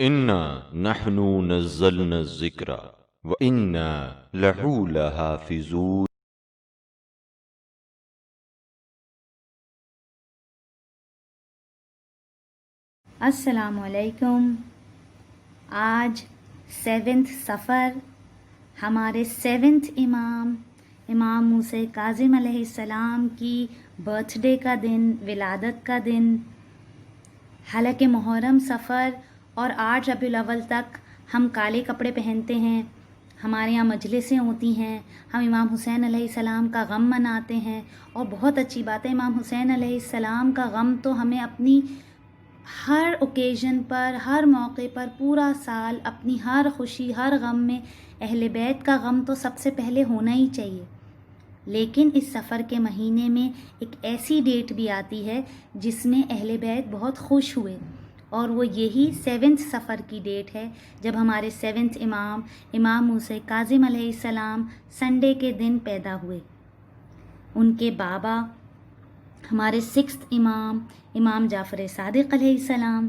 انا نحن نزلنا الذکر وانا لہو لحافظون۔ السلام علیکم۔ آج 7 صفر، ہمارے 7 امام موسیٰ کاظم علیہ السلام کی برتھ ڈے کا دن، ولادت کا دن۔ حالانکہ محرم، صفر اور 8 ربیع الاول تک ہم کالے کپڑے پہنتے ہیں، ہمارے یہاں مجلسیں ہوتی ہیں، ہم امام حسین علیہ السلام کا غم مناتے ہیں، اور بہت اچھی بات ہے، امام حسین علیہ السلام کا غم تو ہمیں اپنی ہر اوکیزن پر، ہر موقع پر، پورا سال اپنی ہر خوشی، ہر غم میں اہل بیت کا غم تو سب سے پہلے ہونا ہی چاہیے۔ لیکن اس سفر کے مہینے میں ایک ایسی ڈیٹ بھی آتی ہے جس میں اہل بیت بہت خوش ہوئے، اور وہ یہی 7 صفر کی ڈیٹ ہے، جب ہمارے 7 امام موسیٰ کاظم علیہ السلام سنڈے کے دن پیدا ہوئے۔ ان کے بابا ہمارے 6 امام جعفر صادق علیہ السلام،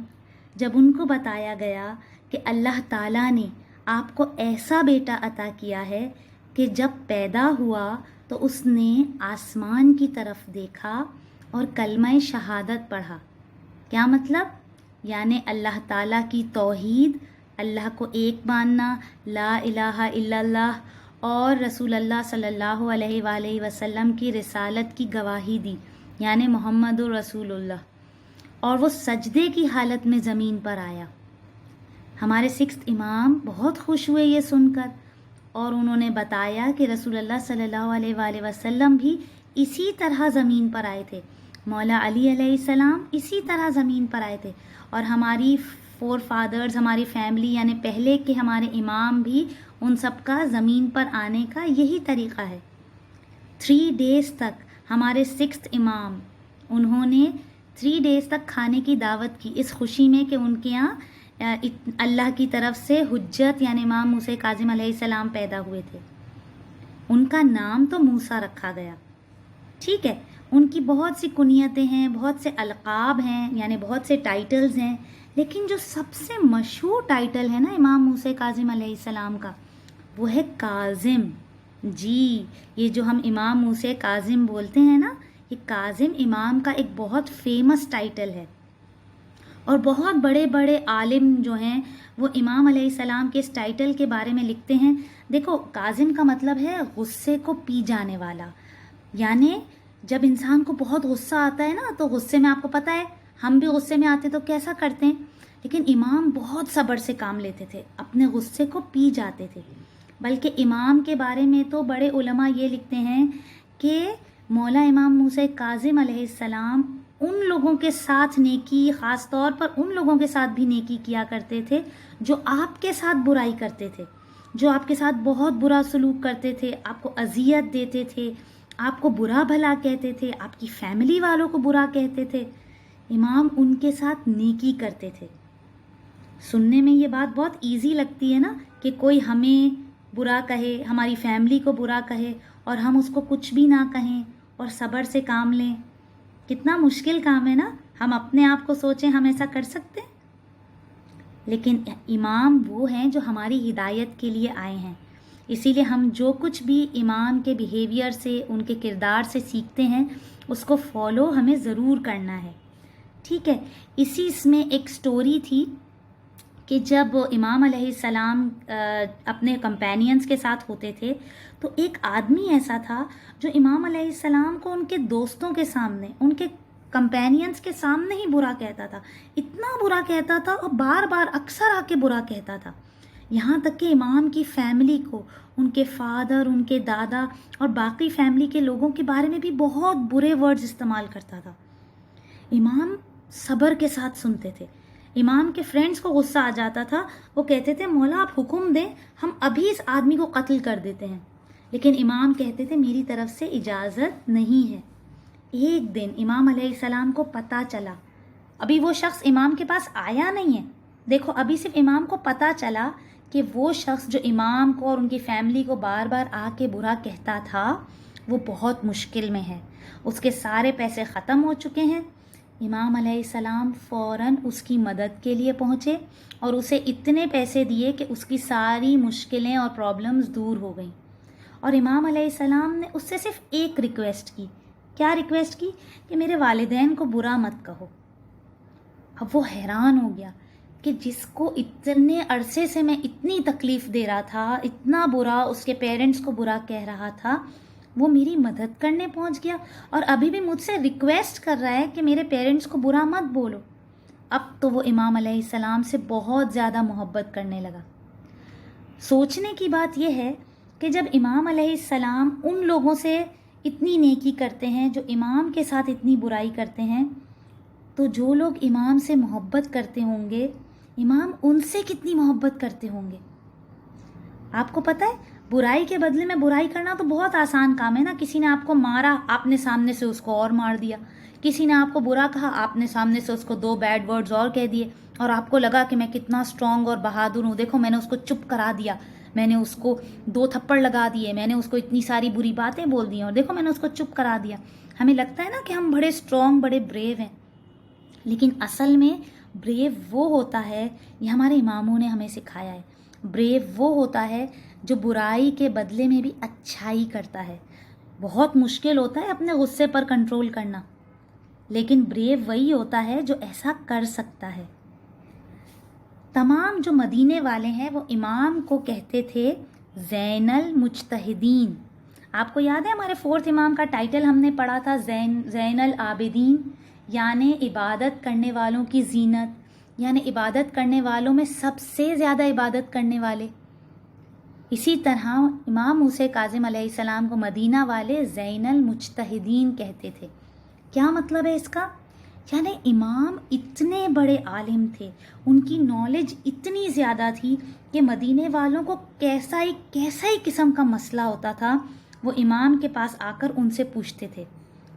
جب ان کو بتایا گیا کہ اللہ تعالیٰ نے آپ کو ایسا بیٹا عطا کیا ہے کہ جب پیدا ہوا تو اس نے آسمان کی طرف دیکھا اور کلمہ شہادت پڑھا۔ کیا مطلب؟ یعنی اللہ تعالیٰ کی توحید، اللہ کو ایک ماننا، لا الہ الا اللہ، اور رسول اللہ صلی اللہ علیہ وآلہ وسلم کی رسالت کی گواہی دی، یعنی محمد رسول اللہ، اور وہ سجدے کی حالت میں زمین پر آیا۔ ہمارے 6 امام بہت خوش ہوئے یہ سن کر، اور انہوں نے بتایا کہ رسول اللہ صلی اللہ علیہ وآلہ وسلم بھی اسی طرح زمین پر آئے تھے، مولا علی علیہ السلام اسی طرح زمین پر آئے تھے، اور ہماری 4 فادرز، ہماری فیملی، یعنی پہلے کے ہمارے امام بھی، ان سب کا زمین پر آنے کا یہی طریقہ ہے۔ 3 ڈیز تک ہمارے 6 امام، انہوں نے 3 ڈیز تک کھانے کی دعوت کی، اس خوشی میں کہ ان کے یہاں اللہ کی طرف سے حجت، یعنی امام موسیٰ کاظم علیہ السلام پیدا ہوئے تھے۔ ان کا نام تو موسیٰ رکھا گیا، ٹھیک ہے، ان کی بہت سی کنیتیں ہیں، بہت سے القاب ہیں، یعنی بہت سے ٹائٹلز ہیں، لیکن جو سب سے مشہور ٹائٹل ہے نا امام موسیٰ کاظم علیہ السلام کا، وہ ہے کاظم۔ جی، یہ جو ہم امام موسیٰ کاظم بولتے ہیں نا، یہ کاظم امام کا ایک بہت فیمس ٹائٹل ہے، اور بہت بڑے بڑے عالم جو ہیں وہ امام علیہ السلام کے اس ٹائٹل کے بارے میں لکھتے ہیں۔ دیکھو، کاظم کا مطلب ہے غصے کو پی جانے والا، یعنی جب انسان کو بہت غصہ آتا ہے نا، تو غصے میں، آپ کو پتہ ہے ہم بھی غصے میں آتے تو کیسا کرتے ہیں، لیکن امام بہت صبر سے کام لیتے تھے، اپنے غصے کو پی جاتے تھے۔ بلکہ امام کے بارے میں تو بڑے علماء یہ لکھتے ہیں کہ مولا امام موسیٰ کاظم علیہ السلام ان لوگوں کے ساتھ نیکی، خاص طور پر ان لوگوں کے ساتھ بھی نیکی کیا کرتے تھے جو آپ کے ساتھ برائی کرتے تھے، جو آپ کے ساتھ بہت برا سلوک کرتے تھے، آپ کو اذیت دیتے تھے، آپ کو برا بھلا کہتے تھے، آپ کی فیملی والوں کو برا کہتے تھے، امام ان کے ساتھ نیکی کرتے تھے۔ سننے میں یہ بات بہت ایزی لگتی ہے نا، کہ کوئی ہمیں برا کہے، ہماری فیملی کو برا کہے، اور ہم اس کو کچھ بھی نہ کہیں اور صبر سے کام لیں۔ کتنا مشکل کام ہے نا، ہم اپنے آپ کو سوچیں ہم ایسا کر سکتے ہیں؟ لیکن امام وہ ہیں جو ہماری ہدایت کے لیے آئے ہیں، اسی لیے ہم جو کچھ بھی امام کے بیہیویئر سے، ان کے کردار سے سیکھتے ہیں، اس کو فالو ہمیں ضرور کرنا ہے، ٹھیک ہے۔ اسی اس میں ایک سٹوری تھی کہ جب امام علیہ السلام اپنے کمپینینز کے ساتھ ہوتے تھے، تو ایک آدمی ایسا تھا جو امام علیہ السلام کو ان کے دوستوں کے سامنے، ان کے کمپینینز کے سامنے ہی برا کہتا تھا، اتنا برا کہتا تھا، اور بار بار اکثر آ کے برا کہتا تھا، یہاں تک کہ امام کی فیملی کو، ان کے فادر، ان کے دادا اور باقی فیملی کے لوگوں کے بارے میں بھی بہت برے ورڈز استعمال کرتا تھا۔ امام صبر کے ساتھ سنتے تھے۔ امام کے فرینڈز کو غصہ آ جاتا تھا، وہ کہتے تھے مولا آپ حکم دیں، ہم ابھی اس آدمی کو قتل کر دیتے ہیں، لیکن امام کہتے تھے میری طرف سے اجازت نہیں ہے۔ ایک دن امام علیہ السلام کو پتہ چلا، ابھی وہ شخص امام کے پاس آیا نہیں ہے، دیکھو ابھی صرف امام کو پتہ چلا کہ وہ شخص جو امام کو اور ان کی فیملی کو بار بار آ کے برا کہتا تھا، وہ بہت مشکل میں ہے، اس کے سارے پیسے ختم ہو چکے ہیں، امام علیہ السلام فوراً اس کی مدد کے لیے پہنچے اور اسے اتنے پیسے دیے کہ اس کی ساری مشکلیں اور پرابلمز دور ہو گئیں. اور امام علیہ السلام نے اس سے صرف ایک ریکویسٹ کی. کیا ریکویسٹ کی؟ کہ میرے والدین کو برا مت کہو. اب وہ حیران ہو گیا کہ جس کو اتنے عرصے سے میں اتنی تکلیف دے رہا تھا، اتنا برا اس کے پیرنٹس کو برا کہہ رہا تھا، وہ میری مدد کرنے پہنچ گیا اور ابھی بھی مجھ سے ریکویسٹ کر رہا ہے کہ میرے پیرنٹس کو برا مت بولو. اب تو وہ امام علیہ السلام سے بہت زیادہ محبت کرنے لگا. سوچنے کی بات یہ ہے کہ جب امام علیہ السلام ان لوگوں سے اتنی نیکی کرتے ہیں جو امام کے ساتھ اتنی برائی کرتے ہیں، تو جو لوگ امام سے محبت کرتے ہوں گے، امام ان سے کتنی محبت کرتے ہوں گے. آپ کو پتہ ہے برائی کے بدلے میں برائی کرنا تو بہت آسان کام ہے نا. کسی نے آپ کو مارا، آپ نے سامنے سے اس کو اور مار دیا. کسی نے آپ کو برا کہا، آپ نے سامنے سے اس کو 2 بیڈ ورڈز اور کہہ دیے، اور آپ کو لگا کہ میں کتنا اسٹرانگ اور بہادر ہوں، دیکھو میں نے اس کو چپ کرا دیا، میں نے اس کو 2 تھپڑ لگا دیے، میں نے اس کو اتنی ساری بری باتیں بول دی اور دیکھو میں نے اس کو چپ کرا دیا. ہمیں لگتا ہے نا کہ ہم بڑے اسٹرانگ، بڑے بریو ہیں، لیکن اصل میں بریو وہ ہوتا ہے، یہ ہمارے اماموں نے ہمیں سکھایا ہے، بریو وہ ہوتا ہے جو برائی کے بدلے میں بھی اچھائی کرتا ہے. بہت مشکل ہوتا ہے اپنے غصے پر کنٹرول کرنا، لیکن بریو وہی ہوتا ہے جو ایسا کر سکتا ہے. تمام جو مدینے والے ہیں وہ امام کو کہتے تھے زین المجتہدین. آپ کو یاد ہے ہمارے 4th امام کا ٹائٹل ہم نے پڑھا تھا زین العابدین، یعنی عبادت کرنے والوں کی زینت، یعنی عبادت کرنے والوں میں سب سے زیادہ عبادت کرنے والے. اسی طرح امام موسیٰ کاظم علیہ السلام کو مدینہ والے زین المجتہدین کہتے تھے. کیا مطلب ہے اس کا؟ یعنی امام اتنے بڑے عالم تھے، ان کی نالج اتنی زیادہ تھی کہ مدینے والوں کو کیسا ہی قسم کا مسئلہ ہوتا تھا وہ امام کے پاس آ کر ان سے پوچھتے تھے.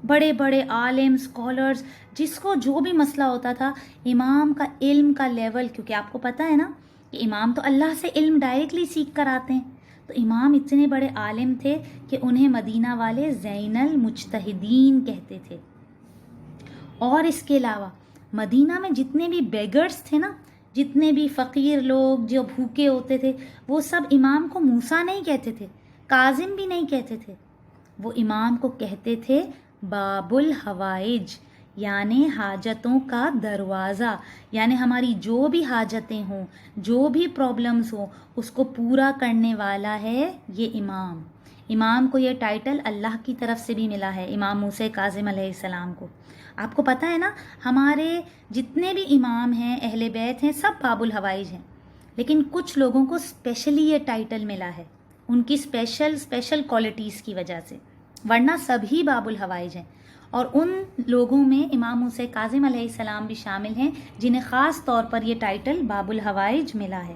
بڑے بڑے عالم، اسکالرز، جس کو جو بھی مسئلہ ہوتا تھا، امام کا علم کا لیول، کیونکہ آپ کو پتہ ہے نا کہ امام تو اللہ سے علم ڈائریکٹلی سیکھ کر آتے ہیں، تو امام اتنے بڑے عالم تھے کہ انہیں مدینہ والے زین المجتہدین کہتے تھے. اور اس کے علاوہ مدینہ میں جتنے بھی بیگرز تھے نا، جتنے بھی فقیر لوگ جو بھوکے ہوتے تھے، وہ سب امام کو موسیٰ نہیں کہتے تھے، کاظم بھی نہیں کہتے تھے، وہ امام کو کہتے تھے باب الحوائج، یعنی حاجتوں کا دروازہ. یعنی ہماری جو بھی حاجتیں ہوں، جو بھی پرابلمز ہوں، اس کو پورا کرنے والا ہے یہ امام. امام کو یہ ٹائٹل اللہ کی طرف سے بھی ملا ہے، امام موسیٰ کاظم علیہ السلام کو. آپ کو پتہ ہے نا ہمارے جتنے بھی امام ہیں، اہل بیت ہیں، سب باب الحوائج ہیں، لیکن کچھ لوگوں کو اسپیشلی یہ ٹائٹل ملا ہے ان کی اسپیشل کوالٹیز کی وجہ سے، ورنہ سبھی باب الحوائج ہیں. اور ان لوگوں میں امام موسیٰ کاظم علیہ السلام بھی شامل ہیں جنہیں خاص طور پر یہ ٹائٹل باب الحوائج ملا ہے.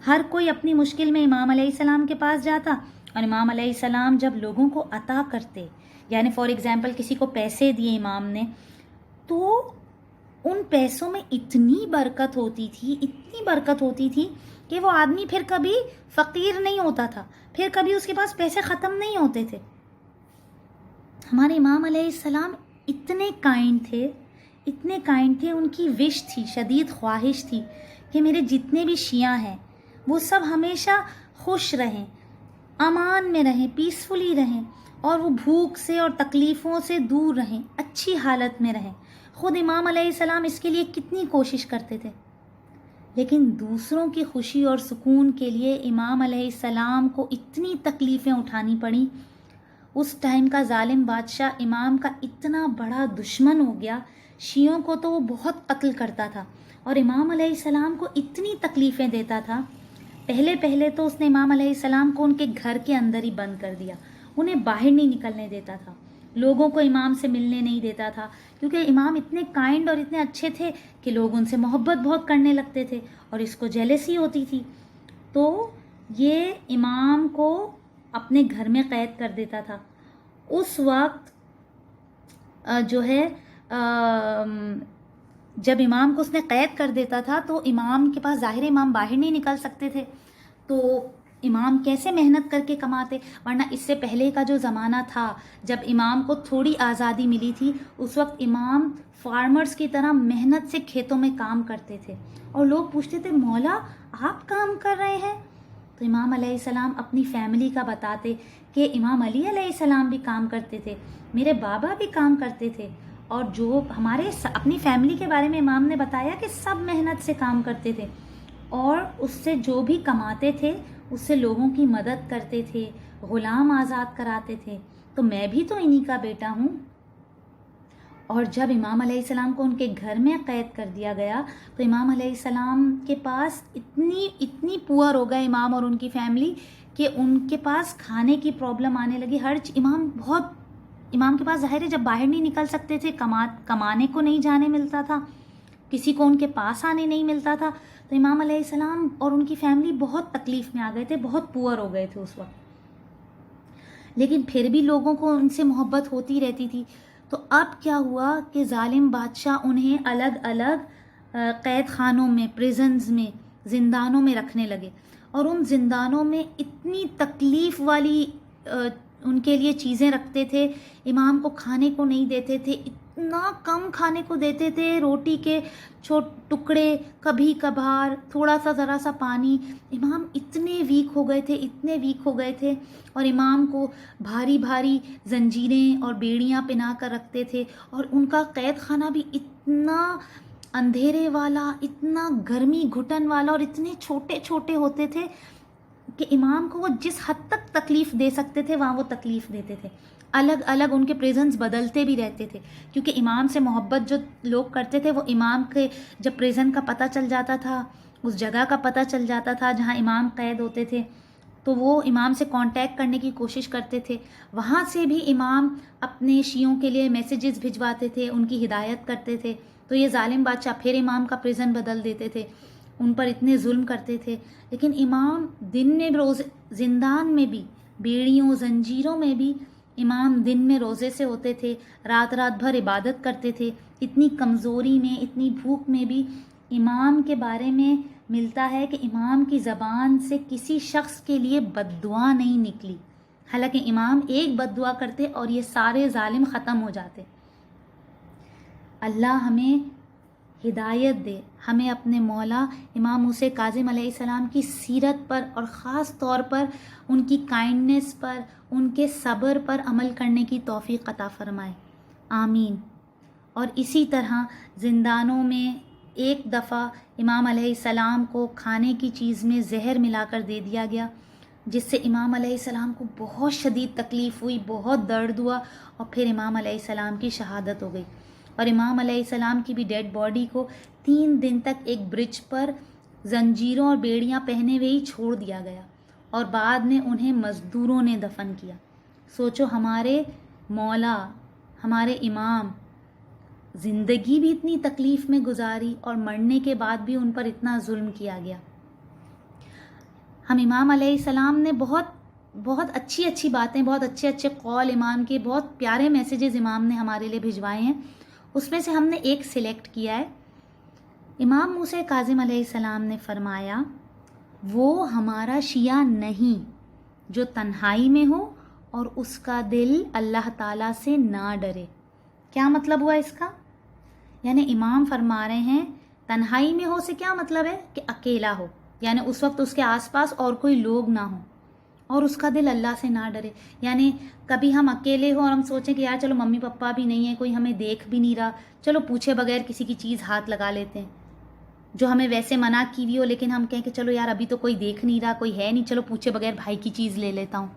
ہر کوئی اپنی مشکل میں امام علیہ السلام کے پاس جاتا، اور امام علیہ السلام جب لوگوں کو عطا کرتے، یعنی فار ایگزامپل کسی کو پیسے دیے امام نے، تو ان پیسوں میں اتنی برکت ہوتی تھی کہ وہ آدمی پھر کبھی فقیر نہیں ہوتا تھا، پھر کبھی اس کے پاس پیسے ختم نہیں ہوتے تھے. ہمارے امام علیہ السلام اتنے کائنڈ تھے، ان کی وش تھی، شدید خواہش تھی کہ میرے جتنے بھی شیعہ ہیں وہ سب ہمیشہ خوش رہیں، امان میں رہیں، پیسفلی رہیں، اور وہ بھوک سے اور تکلیفوں سے دور رہیں، اچھی حالت میں رہیں. خود امام علیہ السلام اس کے لیے کتنی کوشش کرتے تھے، لیکن دوسروں کی خوشی اور سکون کے لیے امام علیہ السلام کو اتنی تکلیفیں اٹھانی پڑیں. اس ٹائم کا ظالم بادشاہ امام کا اتنا بڑا دشمن ہو گیا، شیعوں کو تو وہ بہت قتل کرتا تھا اور امام علیہ السلام کو اتنی تکلیفیں دیتا تھا. پہلے تو اس نے امام علیہ السلام کو ان کے گھر کے اندر ہی بند کر دیا، انہیں باہر نہیں نکلنے دیتا تھا، لوگوں کو امام سے ملنے نہیں دیتا تھا، کیونکہ امام اتنے کائنڈ اور اتنے اچھے تھے کہ لوگ ان سے محبت بہت کرنے لگتے تھے اور اس کو جیلسی ہوتی تھی. تو یہ امام کو اپنے گھر میں قید کر دیتا تھا. اس وقت جو ہے جب امام کو اس نے قید کر دیتا تھا تو امام کے پاس ظاہر امام باہر نہیں نکل سکتے تھے، تو امام کیسے محنت کر کے کماتے، ورنہ اس سے پہلے کا جو زمانہ تھا جب امام کو تھوڑی آزادی ملی تھی، اس وقت امام فارمرز کی طرح محنت سے کھیتوں میں کام کرتے تھے، اور لوگ پوچھتے تھے مولا آپ کام کر رہے ہیں؟ تو امام علیہ السلام اپنی فیملی کا بتاتے کہ امام علی علیہ السلام بھی کام کرتے تھے، میرے بابا بھی کام کرتے تھے، اور جو ہمارے اپنی فیملی کے بارے میں امام نے بتایا کہ سب محنت سے کام کرتے تھے، اور اس سے جو بھی کماتے تھے اس سے لوگوں کی مدد کرتے تھے، غلام آزاد کراتے تھے، تو میں بھی تو انہی کا بیٹا ہوں۔ اور جب امام علیہ السلام کو ان کے گھر میں قید کر دیا گیا تو امام علیہ السلام کے پاس اتنی پور ہو گئے امام اور ان کی فیملی کہ ان کے پاس کھانے کی پرابلم آنے لگی۔ امام کے پاس ظاہر ہے جب باہر نہیں نکل سکتے تھے، کمانے کو نہیں جانے ملتا تھا، کسی کو ان کے پاس آنے نہیں ملتا تھا، تو امام علیہ السلام اور ان کی فیملی بہت تکلیف میں آ گئے تھے، بہت پور ہو گئے تھے اس وقت، لیکن پھر بھی لوگوں کو ان سے محبت ہوتی رہتی تھی۔ تو اب کیا ہوا کہ ظالم بادشاہ انہیں الگ الگ قید خانوں میں، پریزنز میں، زندانوں میں رکھنے لگے، اور ان زندانوں میں اتنی تکلیف والی ان کے لیے چیزیں رکھتے تھے، امام کو کھانے کو نہیں دیتے تھے، اتنا کم کھانے کو دیتے تھے، روٹی کے ٹکڑے، کبھی کبھار تھوڑا سا ذرا سا پانی۔ امام اتنے ویک ہو گئے تھے اور امام کو بھاری بھاری زنجیریں اور بیڑیاں پہنا کر رکھتے تھے، اور ان کا قید خانہ بھی اتنا اندھیرے والا، اتنا گرمی گھٹن والا، اور اتنے چھوٹے چھوٹے ہوتے تھے کہ امام کو وہ جس حد تک تکلیف دے سکتے تھے وہاں وہ تکلیف دیتے تھے۔ الگ الگ ان کے پریزنز بدلتے بھی رہتے تھے، کیونکہ امام سے محبت جو لوگ کرتے تھے وہ امام کے جب پریزن کا پتہ چل جاتا تھا، اس جگہ کا پتہ چل جاتا تھا جہاں امام قید ہوتے تھے، تو وہ امام سے کانٹیکٹ کرنے کی کوشش کرتے تھے، وہاں سے بھی امام اپنے شیعوں کے لیے میسیجز بھجواتے تھے، ان کی ہدایت کرتے تھے۔ تو یہ ظالم بادشاہ پھر امام کا پریزن بدل دیتے تھے، ان پر اتنے ظلم کرتے تھے، لیکن امام دن میں روز زندان میں بھی، بیڑیوں زنجیروں میں بھی امام دن میں روزے سے ہوتے تھے، رات رات بھر عبادت کرتے تھے۔ اتنی کمزوری میں، اتنی بھوک میں بھی امام کے بارے میں ملتا ہے کہ امام کی زبان سے کسی شخص کے لیے بد دعا نہیں نکلی، حالانکہ امام ایک بد دعا کرتے اور یہ سارے ظالم ختم ہو جاتے۔ اللہ ہمیں ہدایت دے، ہمیں اپنے مولا امام موسیٰ کاظم علیہ السلام کی سیرت پر اور خاص طور پر ان کی کائنڈنس پر، ان کے صبر پر عمل کرنے کی توفیق عطا فرمائے، آمین۔ اور اسی طرح زندانوں میں ایک دفعہ امام علیہ السلام کو کھانے کی چیز میں زہر ملا کر دے دیا گیا، جس سے امام علیہ السلام کو بہت شدید تکلیف ہوئی، بہت درد ہوا، اور پھر امام علیہ السلام کی شہادت ہو گئی، اور امام علیہ السلام کی بھی ڈیڈ باڈی کو 3 دن تک ایک برج پر زنجیروں اور بیڑیاں پہنے ہوئے ہی چھوڑ دیا گیا، اور بعد میں انہیں مزدوروں نے دفن کیا۔ سوچو ہمارے مولا، ہمارے امام زندگی بھی اتنی تکلیف میں گزاری اور مرنے کے بعد بھی ان پر اتنا ظلم کیا گیا۔ ہم امام علیہ السلام نے بہت اچھی باتیں، بہت اچھے قول امام کے، بہت پیارے میسیجز امام نے ہمارے لیے بھجوائے ہیں، اس میں سے ہم نے ایک سلیکٹ کیا ہے۔ امام موسیٰ کاظم علیہ السلام نے فرمایا، وہ ہمارا شیعہ نہیں جو تنہائی میں ہو اور اس کا دل اللہ تعالیٰ سے نہ ڈرے۔ کیا مطلب ہوا اس کا؟ یعنی امام فرما رہے ہیں تنہائی میں ہو سے کیا مطلب ہے کہ اکیلا ہو، یعنی اس وقت اس کے آس پاس اور کوئی لوگ نہ ہوں، اور اس کا دل اللہ سے نہ ڈرے۔ یعنی کبھی ہم اکیلے ہوں اور ہم سوچیں کہ یار چلو ممی پپا بھی نہیں ہے، کوئی ہمیں دیکھ بھی نہیں رہا، چلو پوچھے بغیر کسی کی چیز ہاتھ لگا لیتے ہیں جو ہمیں ویسے منع کی ہوئی ہو، لیکن ہم کہیں کہ چلو یار ابھی تو کوئی دیکھ نہیں رہا، کوئی ہے نہیں، چلو پوچھے بغیر بھائی کی چیز لے لیتا ہوں،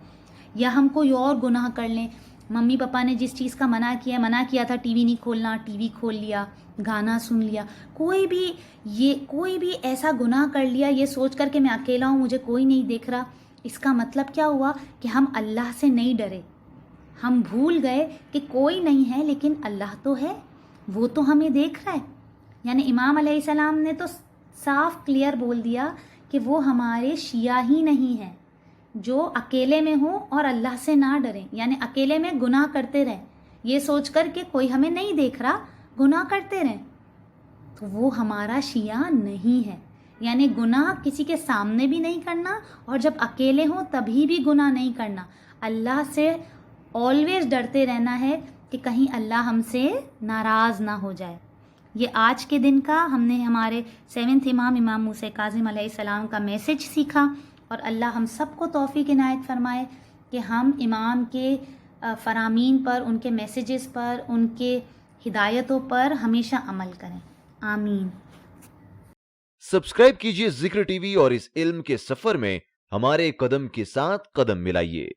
یا ہم کوئی اور گناہ کر لیں، ممی پپا نے جس چیز کا منع کیا تھا ٹی وی نہیں کھولنا، ٹی وی کھول لیا، گانا سن لیا، کوئی بھی ایسا گناہ کر لیا یہ سوچ کر کہ میں اکیلا ہوں، مجھے کوئی نہیں دیکھ رہا، اس کا مطلب کیا ہوا کہ ہم اللہ سے نہیں ڈرے، ہم بھول گئے کہ کوئی نہیں ہے لیکن اللہ تو ہے، وہ تو ہمیں دیکھ رہا ہے۔ یعنی امام علیہ السلام نے تو صاف کلیئر بول دیا کہ وہ ہمارے شیعہ ہی نہیں ہیں جو اکیلے میں ہوں اور اللہ سے نہ ڈریں، یعنی اکیلے میں گناہ کرتے رہیں یہ سوچ کر کہ کوئی ہمیں نہیں دیکھ رہا، گناہ کرتے رہیں، تو وہ ہمارا شیعہ نہیں ہے۔ یعنی گناہ کسی کے سامنے بھی نہیں کرنا اور جب اکیلے ہوں تبھی بھی گناہ نہیں کرنا. اللہ سے آلویز ڈرتے رہنا ہے کہ کہیں اللہ ہم سے ناراض نہ ہو جائے. یہ آج کے دن کا ہم نے ہمارے 7 امام موسیٰ کاظم علیہ السلام کا میسج سیکھا، اور اللہ ہم سب کو توفیق عنایت فرمائے کہ ہم امام کے فرامین پر، ان کے میسیجز پر، ان کے ہدایتوں پر ہمیشہ عمل کریں. آمین. سبسکرائب کیجئے ذکر ٹی وی اور اس علم کے سفر میں ہمارے قدم کے ساتھ قدم ملائیے.